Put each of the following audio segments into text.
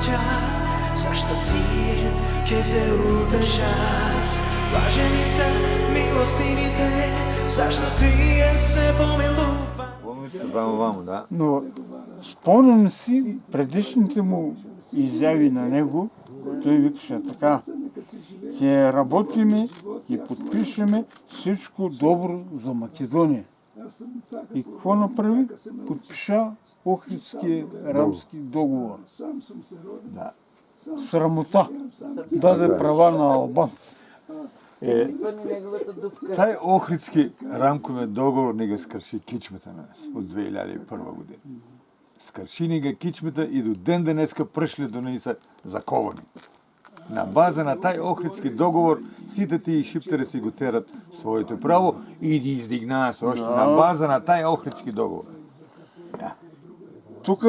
плачат, зашто тие ќе се утешат. Блажени се милостивите, зашто тие се помилуваат. Болница вамо, да. Но спомням си предишните му изяви на него, той викаше така: ќе работиме и подпишеме всичко добро за Македония. И какво направи? Подпиша Охридския рамски договор. Да. Срамота. Даде права на албанци. Taj Ohridski рамкови договор не го скърши кичмата на нас от 2001 година. Скърши ни го кичмата и до ден денеска пръшли до неї са заковани. На база на taj Ohridski договор сите тие шиптери си го терат своето право и ги издигнаа се още на база на taj Ohridski договор. Тук,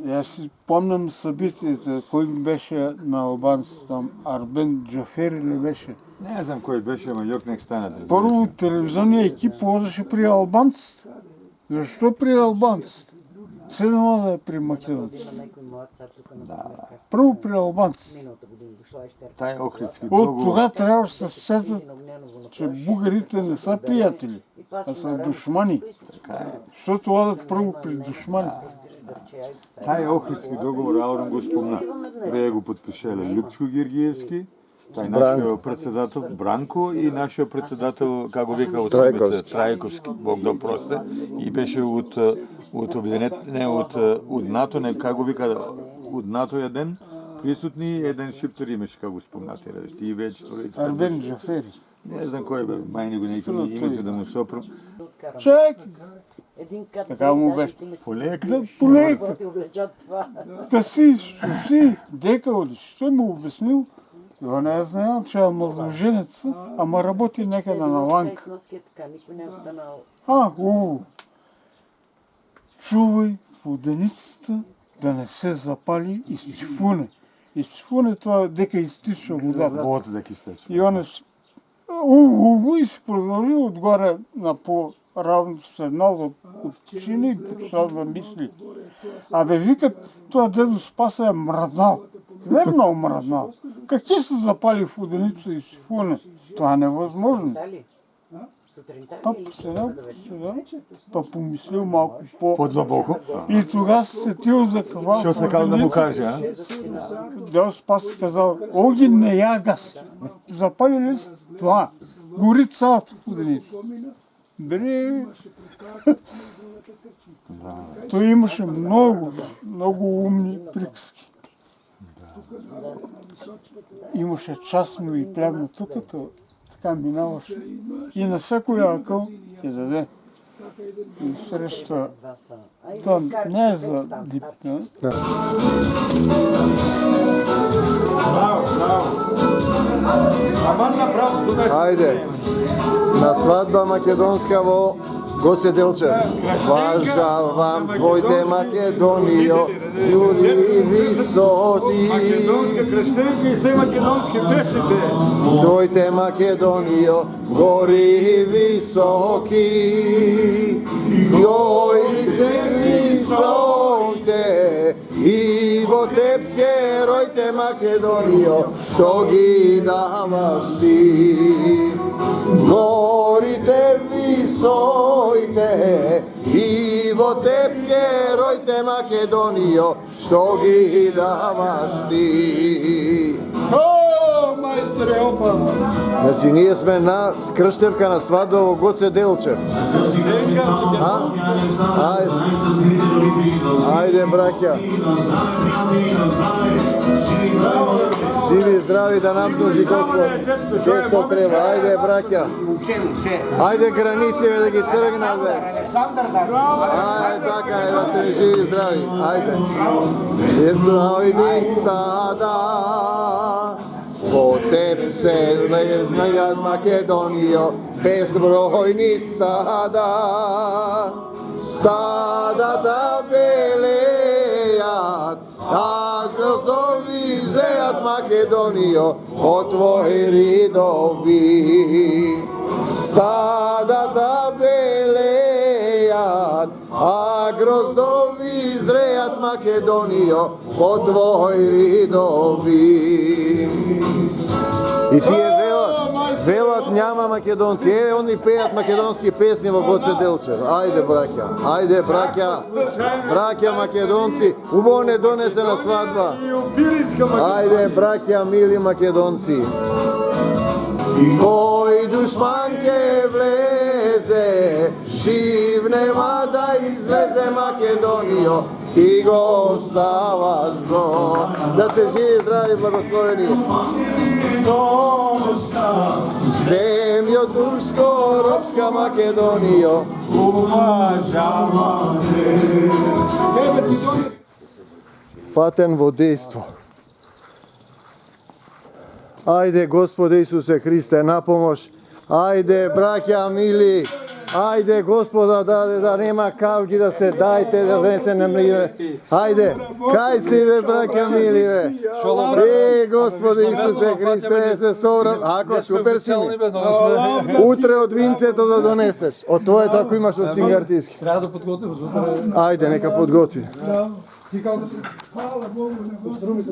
аз си помням събитията, кой беше на албанците там, Арбен Джафер ли беше? Не знам кой беше, ама йок нек стане. Първо телевизионния екип водеше при албанците. Защо при албанците? Седно да е при македонците. Първо при албанците. Taj Ohridski От договор. тогава трябваше да се сетят, че бугарите не са приятели, а са душмани. Защото одат първо при душманите. Taj Ohridski договор, Аурен го спомна. Вие го подпишели Любчко Гергиевски, taj нашия председател Бранко и нашия председател, как го вика от Сърбица, Трайковски, Бог да прости, и беше от НАТО, не, как го вика, от НАТО един присутни, един шиптер имаше, как го спомнате, и вече троица. Арбен Джафери. Не знам кой бе, май не го нека името да му сопрам. Човек! Така му беше. Полека. Да, полека. Да си, дека одиш. Той му обяснил, но не е знаел, че е младоженец, ама работи някъде на ланка. Чувай в воденицата да не се запали и сифуне. И сифуне това дека изтича водата. Водата дека изтича. И он и се продължи отгоре на по-равно седнал от чини и почнал да мисли. Абе, викат, това дедо Спаса е мръднал. Верно мръднал. Как ти се запали в воденица и сифуне? Това е невъзможно. Па седал, па помислил малко по-дълбоко. И тогава се сетил за това. Що се казва да му каже, а? Дедо Спас казал: огин не я газ. Запали ли се? Това. Гори цялата воденица. Бери. Той имаше много умни приказки. Имаше частно и плявно тук, така минаваше. И на всякой акъл ти даде. И среща. Това не е за дипна. Хайде, на сватба македонска во Гоце Делчев. Важавам твоите Македонио, юри висоти. Македонска кръщенка и все македонски песните. Твоите Македонио, гори високи. Твоите високи. И во теб героите Македонио, што ги даваш ти. Горите висоите, и во теб героите Македонио, што ги даваш ти. Майсторе, опа! Значи ние сме на кръщевка на сватба во Гоце Делчев. Айде, браќа. Живи и здрави да нам дължи Господ. Все што треба. Айде, браќа. Айде, граници да ги тръгнат, бе. Айде, така е, да те живи и здрави. Айде. Израиди стада, по теб се знаят Македонио, безбройни стада. Стадата велеят, аз грозови зеят Македонио, от твои ридови. Стадата велеят, a grozdovi zrejat Makedonijo po tvoj ridovi. I tije velat njama Makedonci, evo oni pejat makedonski pesni во Гоце Делчев. Ajde brakja Makedonci, ubo ne donesena svadba. Ajde brakja mili Makedonci. Koji dušmanke vleze, šivnema da izleze Makedonijo, ti go ostavaš go. Da ste živi, zdravi, blagosloveni. Zemljo tursko-ropska Makedonijo, uvažavam te. Faten vodejstvo. Ajde, Gospode Isuse Hriste, na pomoć. Ajde, brakja mili. Ajde, Gospoda, da nema kavgi, da se dajte, da se ne mrije. Ajde, kaj si ve, brakja mili ve. Gospode Isuse Hriste, se sovram. Ako, super si mi. Utre od vinceto da doneseš. Od tvoje tako imaš od cingartijski. Трябва да подготвим. Ajde, neka podgotvi.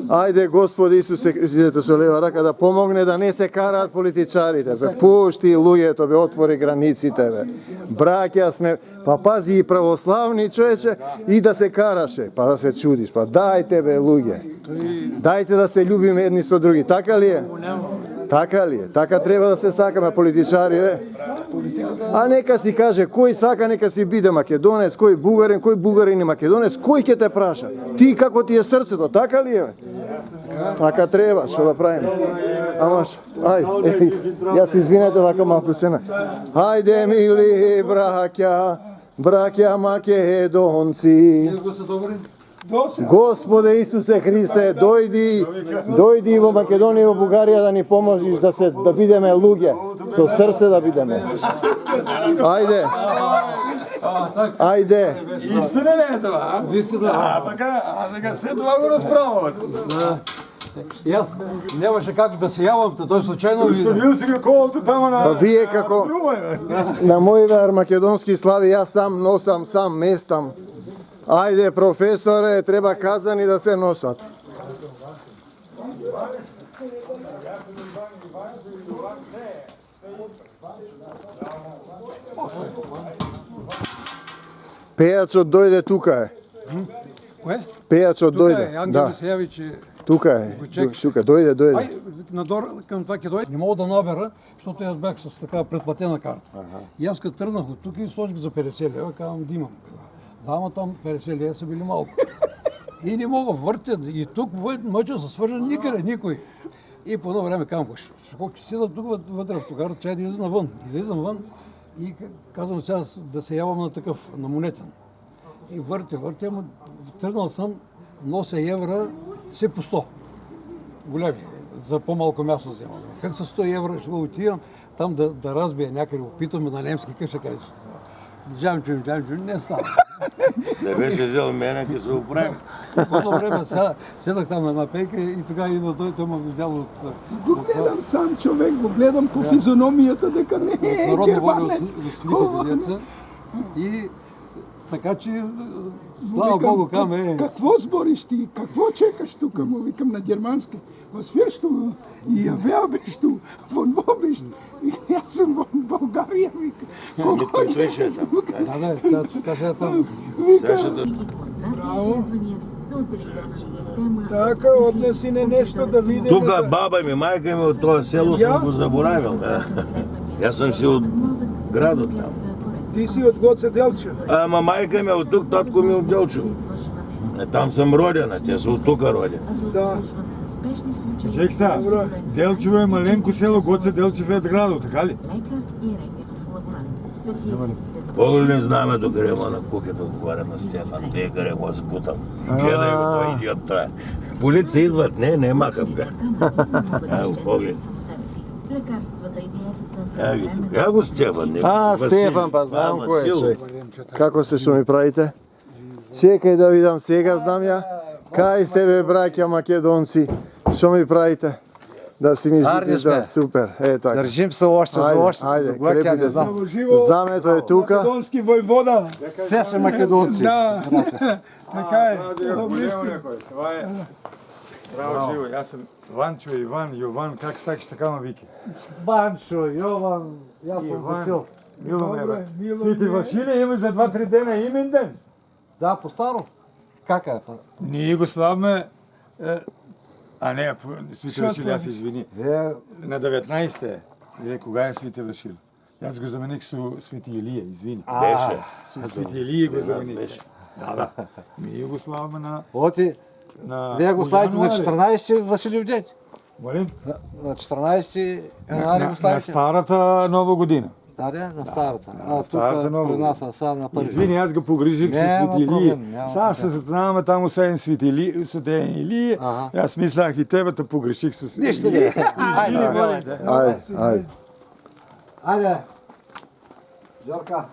Ajde, Gospod Isuse, idete se leva raka, da pomogne da ne se karat političari tebe. Pušti luje tebe, otvori granici tebe. Brakja sme, pa pazi i pravoslavni čovječe i da se karaše, pa da se čudiš, pa daj tebe luje. Dajte da se ljubimo jedni sa drugi, taka li je? Taka li je? Taka treba da se sakame političari, A neka si kaže, koji saka neka si bide Makedonec, koji Bugarin je Makedonec, koji će te praša? Ti kako ti je srce to, taka li je? Taka treba, što da pravim? Amaš, aj, ja se izvinete ovako malko sena. Ajde mili brakja Makedonci. Gospode Isuse Hriste, dojdi u Makedoniju, u Bugarija da ni pomožiš da bideme luge, so srce da bideme. Ajde. Истина ли е това? Така, сега след това го разправят. И аз нямаше как да се явам, той случайно Бил си колото там на... Вие како на моје македонски слави, јас сам носам, сам местам. Ajde, profesore, treba kazani da se nosat. Pejačot dojde tuka je. Кое? Pejačot Тук е dojde. Ангел Da, Василевич. tuka je. Dojde. Ай, надор към това ке дойде. Не мога да набера, защото аз бях с така предплатена карта. И аз като тръгнах от тук и сложих за 50 лева, казвам да имам. Да, ама там 50 лева са били малко. И не мога въртя. И тук мъча се свържа никъде, никой. И по едно време казвам, колко си да тук вътре в тугарата, чай да излиза навън. Излизам вън и казвам сега да се явам на такъв, на монетен. И въртя, ама тръгнал съм, нося евро, все по 100. Големи, за по-малко място вземам. Как са 100 евро ще го отивам, там да разбия някъде, опитваме на немски, как ще кажеш. Джамчун, не става. Да беше взел мене, ке се оправим. По време седах там на една пейка и тогава идва той ме видял от... Го гледам сам човек, го гледам по физиономията, дека не е германец. Народно деца. И така че, слава Богу, каме... Какво збориш ти? Какво чекаш тук? Му викам на германски. Възфирш ту и явяваш ту, во биш. Аз съм в България, вика. Той свеше там. Да, сега там. Браво. Така, отнеси не нещо да видим. Тука баба ми, майка ми от това село съм го заборавил. Аз съм си от градот там. Ти си от Гоце Делчев. Ама майка ми от тук, татко ми от Делчево. Там съм роден, а те са от тука роден. Да. Чек са, Делчево е маленко село, Гоце Делчев е градо, така ли? Погледни знамето, къде има на кукето отгоре на Стефан, те къде го спутал. Гледай го, той идиот той. Полиция идват, не махам га. Ево, поглед. Я го Стефан. Стефан, па знам кој е човек. Како сте, што ми правите? Чекај да видам сега, знам ја. Кај сте бе, браќа македонци? Што ми правите? Да си ми Арни жити, да, сме. супер. Е така. Държим се още за още. Айде, До гледка крепите не се. знам. Знамето е тука. Македонски войвода. Все са македонци. Да, така е. Това е. Браво, живо. Аз съм Ванчо, Иван, Йован, как стакаш така ма вики? Банчо, Йован, аз съм Иван. Васил. Мило ме, Добре, бе. мило Свети ми е. Василия има за 2-3 дена имен ден. Да, по-старо. Как е? Ние го славаме. А не, Свети Що Василия, аз славиш? извини. Е, На 19 е. Или кога е Свети Васил? Аз го замених с Свети Илия, извини. Беше. С Свети Илия го При нас замених. беше. Да. Ние го славаме на... оти, вие го славите на 14 Василив ден. Молим? На 14 януари го На славите. старата нова година. Да, на старата. на старата тук нова при нас сега на първи. Извини, аз го погрижих с Няма Свети Илия. проблем, няма Сега се сътнаваме там освен Свети Илия. Ага. Аз мислях и тебе те погреших с Нищо не е. Айде, Айде. айде. Жорка.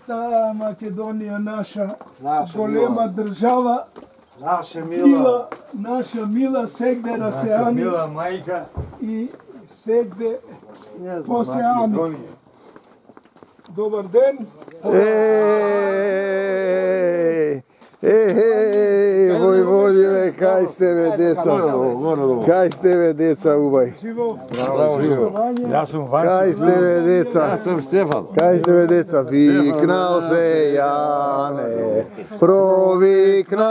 Та Македонија наша Наша голема мила. држава, Наша мила. мила, наша мила сегде Наша расеани мила майка. и сегде Не знам. посеани. Македония. Добар ден. Војводине, кај сте бе, деца? Кај сте бе, деца, убај? Живо. Браво, живо. Аз съм Ванчо. Кај сте бе, деца? Аз съм Стефан. Кај сте бе, деца? Викнал се Јане, провикнал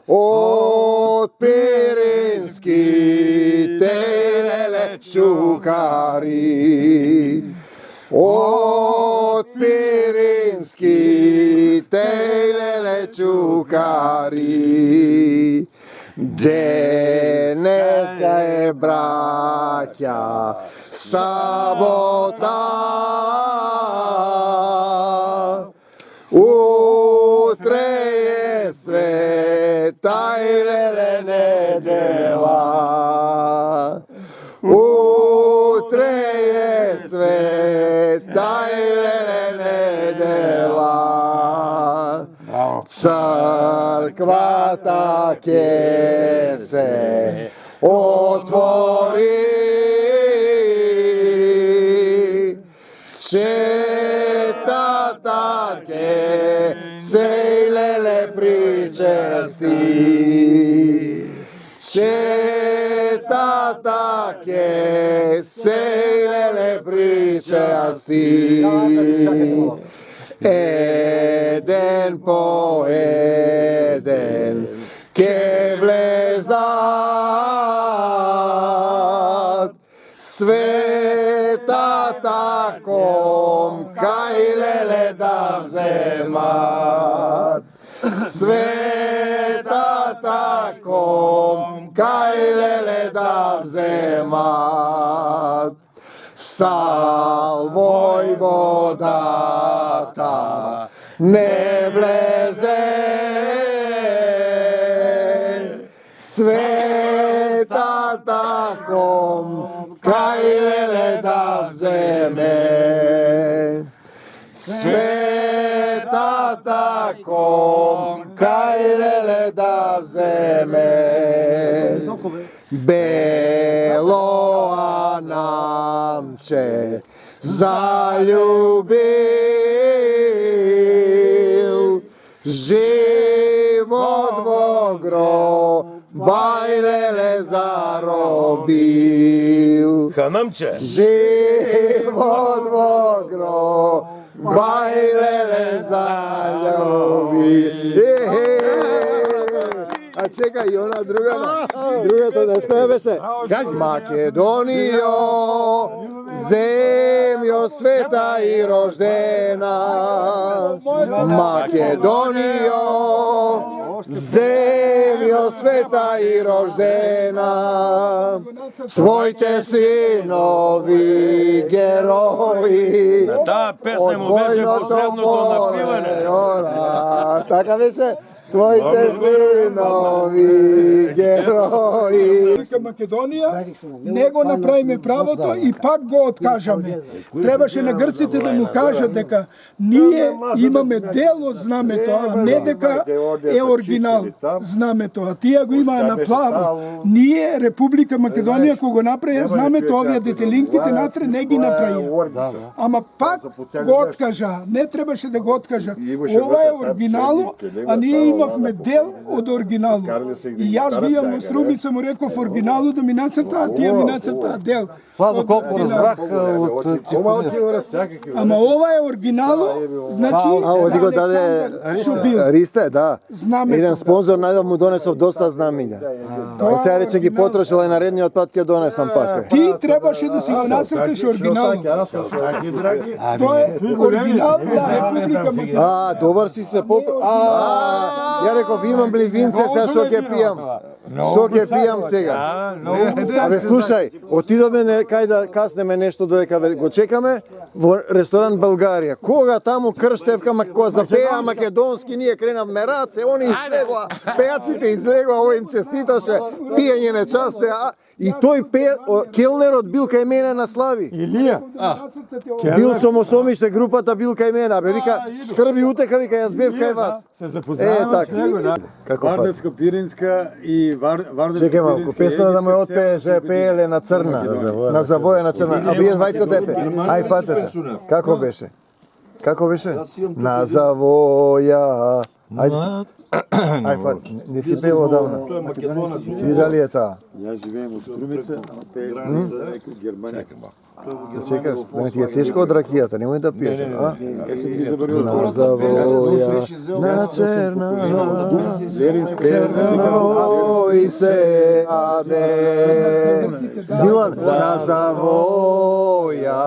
од Пиринските лелечукари. Од Пиринските лелечукари. Денеска е браќа сабота. Утре е света и леле недела. Утре е света и леле недела. Црквата ке се отвори. Четата ке се леле причести. Четата ке се леле причести. Еден по еден ке влезат светата ком кај леле да вземат. Светата ком кај леле да вземат. Салвој водата не влезе. Светата ком кај леле да вземе. Светата ком кај леле да вземе. Бело Анамче заљубил, живот во гроба и леле заробил. Ханамче. Живот во гроба и леле заљубил. А чекај, и она другата да што беше? Македонијо, земјо света и рождена. Македонијо, земјо света и рождена. Твоите синови герои. Таа песна му беше последното напиване. Така беше? твоите синови герои. Република Македонија не го направиме правото и пак го откажаме. Требаше на грците да му кажат дека ние имаме дел од знамето, а не дека е оригинал знамето. А тие го имаа на плаво. Ние, Република Македонија, кога го направија знамето, овие детелинките натре не ги направија. Ама пак го откажа. Не требаше да го откажа. Ова е оригинало, а ние имавме дел од оригинало. И јас ги имам во Струмица, му реков оригинало да ми нацртаа, тие ми нацртаа дел. Това, доколко разбрах от Тихомир. Ама ова е оригинало, значи Оди го даде Ристе, да. Еден спонзор најдов му донесов доста знамиња. А сега рече ги потрошил и наредниот пат ќе донесам пак. ти требаше да си го нацрташ оригинално. Тоа е оригинал на Република Македонија. Добар си се ја реков имам бливинце, сега што ќе пијам. Што ќе пијам сега? Абе слушај, отидоме кај да каснеме нешто додека го чекаме во ресторан Българија. Кога таму крштевка, кога запеа македонски, ние кренавме раце, они излегоа, пејаците излегоа, овој им честиташе, пиење нечасте, и тој келнерот бил кај мене на Слави. Илија. Бил сум осомиште, групата бил кај мене, бе вика, скрби утека, вика, јас бев кај вас. Се запознаваме с него, да. Како Вардарска Пиринска и Вардарска Чекај малку, песна да ме отпееше, пееле на црна, на завоја на црна. А вие двајца тепе, ај фатете. Како беше? Како беше? На завоја. Ај фат, не си пеел одавна. Ти дали е таа? Јас живеем од Струмица, пеем за некој Германија. Да чекаш, да не ти е тешко од ракијата, немој да пиеш, а? Јас сум ги заборил. На завоја, на црна, керној се аде. Милан, на завоја,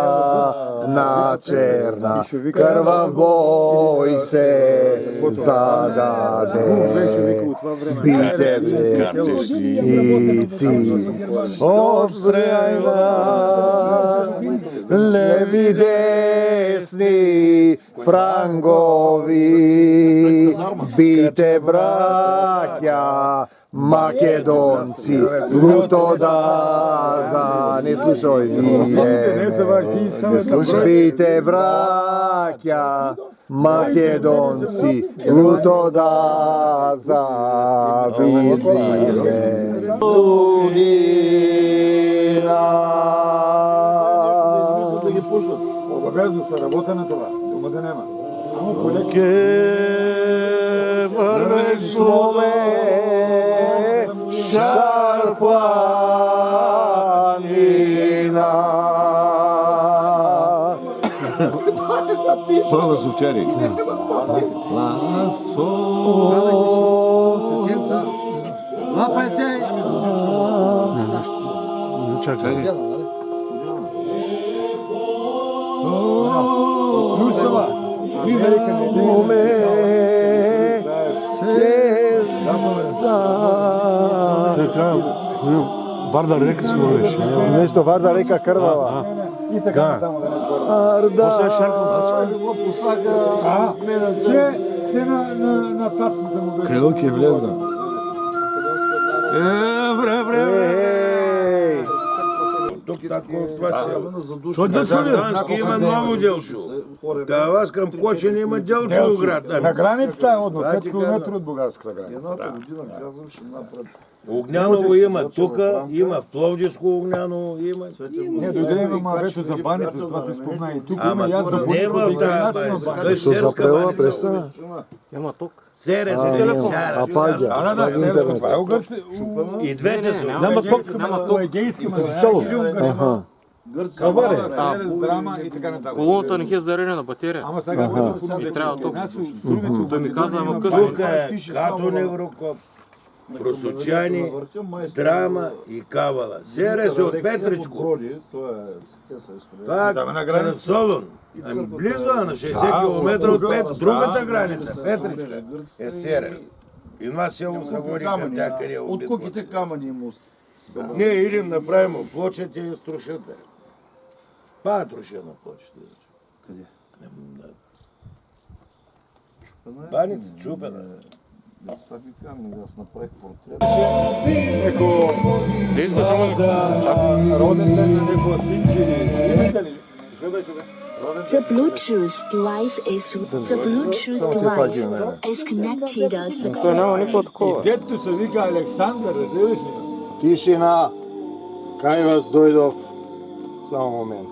на черна, крвав бој се зададе. Битевници обстреља, леви десни франгови, бите браќа македонци, луто да не слушај вие, бите браќа македонци, луто да завидиме. Обавезно се работа на това, дома да нема. Ке врнеш моле, шар планина. Hvala Zuvčari. Лапайте! Čakaj. Русова, Вардар река се говориш. Нешто Вардар река крвава. и така натаму да не зборувам. После Шарко Се на тацната му беше. Крило ќе влезна. Граждански има много делчо. Кај вас към Кочани има делчо у град. На границата е одно, 5 км од бугарската граница. Огняново има тука, има в Пловдивско Огняново, има. Не, дојде имам вето за баница, за това ти спомна и тук има Ама јас до не Будико да в и кај таа нас има баница, баница. тој серска баница. Престана? Няма ток. Сере се телефон. А паѓа. Да, серско, това е у Грци. И двете се. Няма ток, няма ток. У егејски ма. Аха. Серес, драма и така натаму. Колоната не е зарядена батерия. Ама сега като И трябва ток. Той ми каза, ама късно. Тука е Като Неврокоп, Просочани, Драма и Кавала. Сере се от Петричко. Така, на Солун. Ами близо, на 60 км от другата граница, Петричка, е Сере. И на село Загори към тя, къде е убит. От куките камъни му. Не, идем направим плочата и струшата. Па трошена плочата. Къде? Баница, чупена. Да, това ви казвам, аз направих портрет. Неко за роден ден на некоя синче или имате ли? Що беше бе? The Bluetooth device is connected successfully. И детето се вика Александър, разбираш ли? Тишина! Кај вас дојдов? Само момент.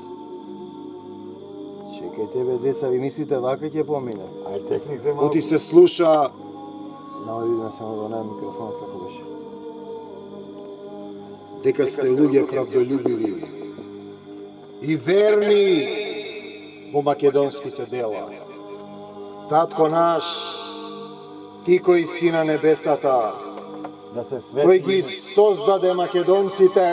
Чекајте бе, деца, ви мислите вака ќе помине? Ај, техникте малко. Оти се слуша... Нао видим само да не микрофон како беше. Дека сте луѓе правдолюбиви и верни во македонските дела. Татко наш, ти кој си на небесата, кој ги создаде македонците,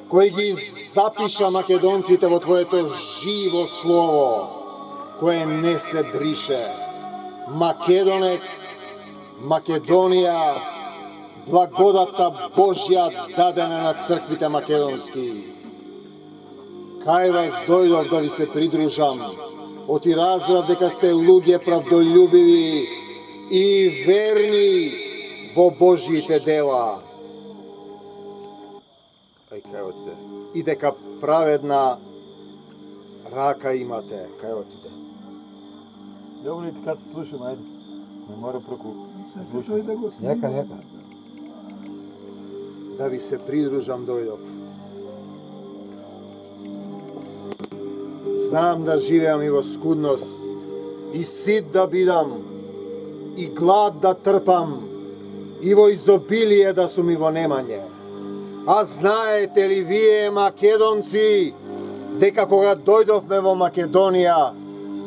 кој ги запиша македонците во твоето живо слово, кое не се брише. Македонец, Македонија, благодата Божја дадена на црквите македонски. Кај вас дојдов да ви се придружам, оти разбрав дека сте луѓе правдолюбиви и верни во Божјите дела. Ај, кај отиде? И дека праведна рака имате. Кај отиде? Добро и така се слушам, ајде. Не мора проку слушам. Нека. Да ви се придружам дојдов. Знам да живеам и во скудност, и сит да бидам, и глад да трпам, и во изобилие да сум и во немање. А знаете ли вие, македонци, дека кога дојдовме во Македонија,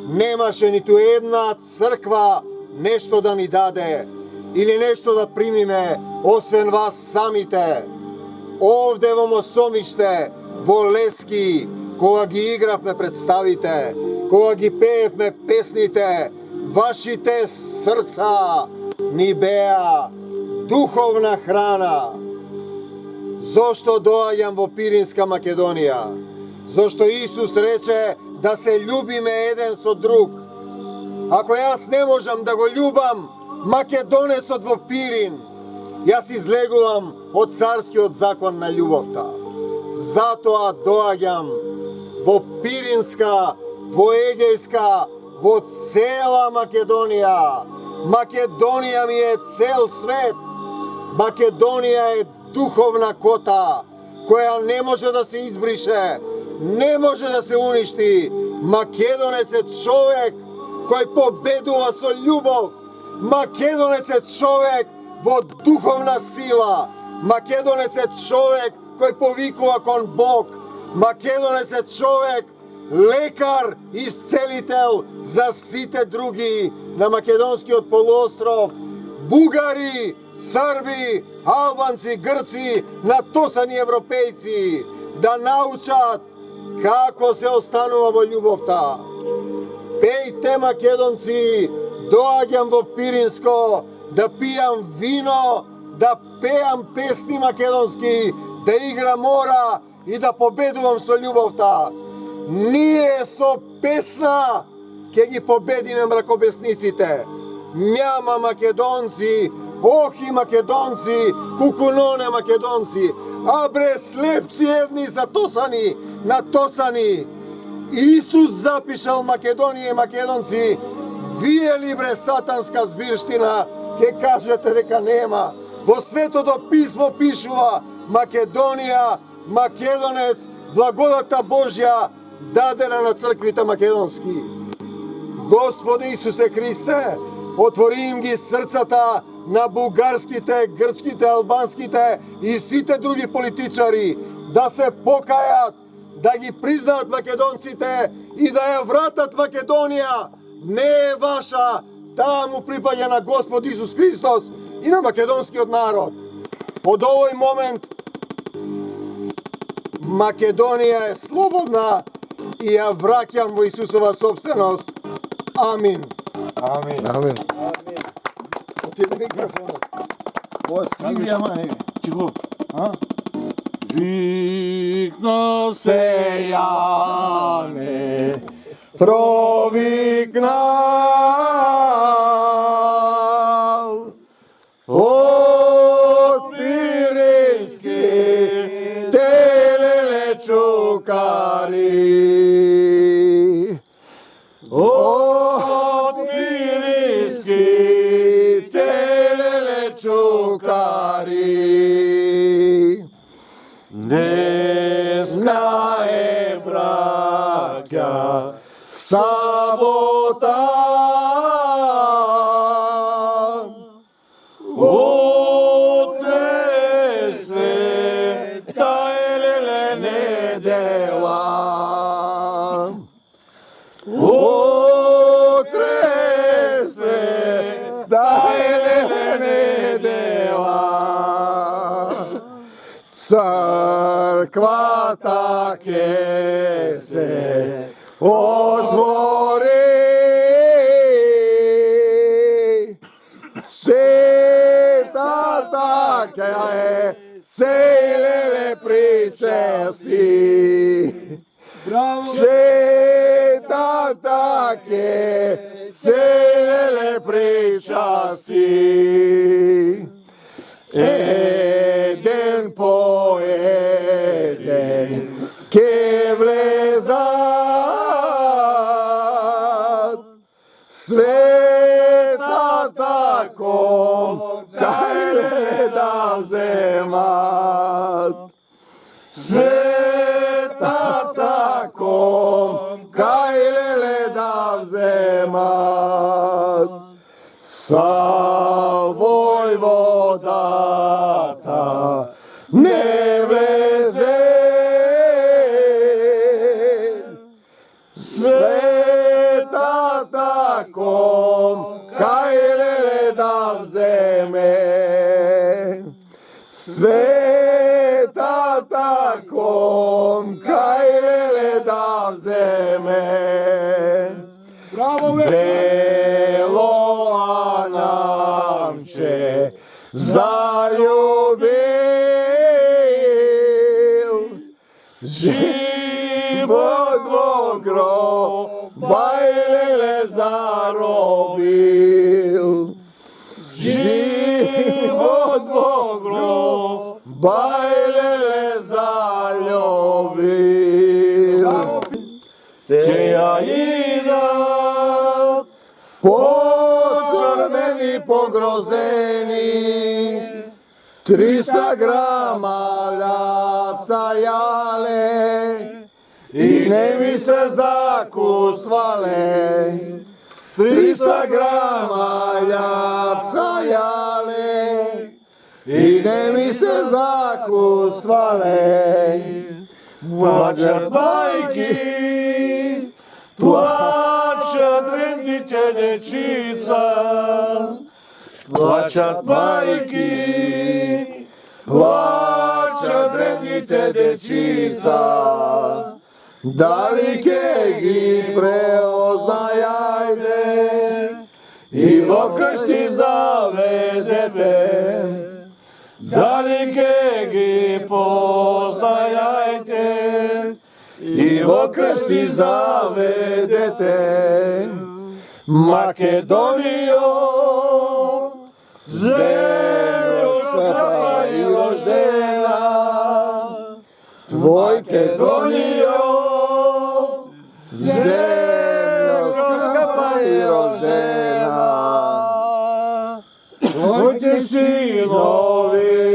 немаше ниту една црква нешто да ни даде, или нешто да примиме, освен вас самите. Овде во Мосомиште, во Лески, кога ги игравме представите, кога ги пеевме песните, вашите срца ни беа духовна храна. Зошто доаѓам во Пиринска Македонија? Зошто Исус рече да се љубиме еден со друг. Ако јас не можам да го љубам македонецот во Пирин, јас излегувам од царскиот закон на љубовта. Затоа доаѓам во Пиринска, во Егејска, во цела Македонија. Македонија ми е цел свет. Македонија е духовна кота, која не може да се избрише, не може да се уништи. Македонец е човек кој победува со љубов. Македонец е човек во духовна сила. Македонец е човек кој повикува кон Бог. Македонец е човек, лекар, исцелител за сите други на македонскиот полуостров. Бугари, Срби, Албанци, Грци, натосани европејци, да научат како се останува во љубовта. Пејте, македонци, доаѓам во Пиринско, да пијам вино, да пеам песни македонски, да играм мора и да победувам со љубовта. Ние со песна ќе ги победиме мракобесниците. Няма македонци, охи македонци, кукуноне македонци, а бре слепци едни затосани, натосани. Исус запишал Македонија и македонци, вие ли бре сатанска збирштина, ке кажете дека нема. Во Светото писмо пишува Македонија, македонец, благодата Божја дадена на црквите македонски. Господи Исусе Христе, отвори им ги срцата на бугарските, грчките, албанските и сите други политичари да се покајат, да ги признаат македонците и да ја вратат Македонија. Не е ваша, таа му припаѓа на Господ Исус Христос и на македонскиот народ. Од овој момент Македонија е слободна и ја враќам во Исусова собственост. Амин. Амин. Отиде микрофонот. Ова свири, ама не. Чего? А? Викна се Јане, провикнал. stari. Dneska je, braća, sabota. Utre sveta je nedela. Utre sveta je nedela. Crkva take se otvori. Sveta taka je sejlele pričesti. Sveta take sejlele pričasti. Eden po eden ke vlezat. Sveta tako kaj leda zemat. Sveta tako kaj leda zemat. Salvoj vodata ne veze. Sveta tako kaj leda zeme. Sveta tako kaj leda zeme. Belo Anamče zaljubil, život v grobajlele zarobil. Život v grobajlele zaljubil. Te ja idam pocrneni, pogrozeni, 300 grama ljapca jale i ne mi se zakusvale. 300 grama ljapca jale i ne mi se zakusvale. Plačat majki, plačat rendite dečica, plačat majki, plačat rendite dečica. Dalike gi preoznajajde i vokašti zavedete. Dalike gi poznajajte i vokašti zavedete. Makedonijo, zemlju skapa i roždena, tvojke zonio, zemlju skapa i roždena. Tvojke sinovi